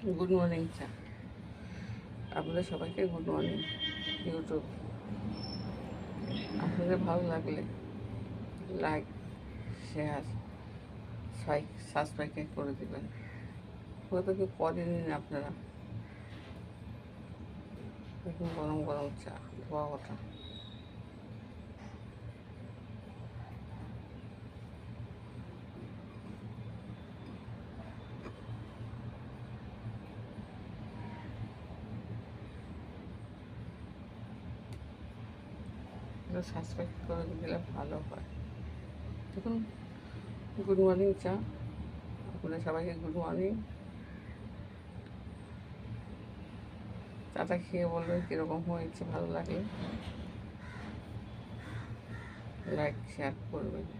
Good morning চা। আপনাদের সবাইকে গুড মর্নিং। ইউটিউব আপনাদের ভালো লাগলে লাইক, শেয়ার, সাবস্ক্রাইব করে দেবেন। হয়তো কেউ করেনি আপনারা। দেখুন গরম গরম চা, ধোয়া ওঠা। সাবস্ক্রাইব করে দিলে ভালো হয়। দেখুন গুড মর্নিং চা। আপনাদের সবাইকে গুড মর্নিং। চাটা খেয়ে বলবেন কীরকম হয়েছে, ভালো লাগলে লাইক শেয়ার করবেন।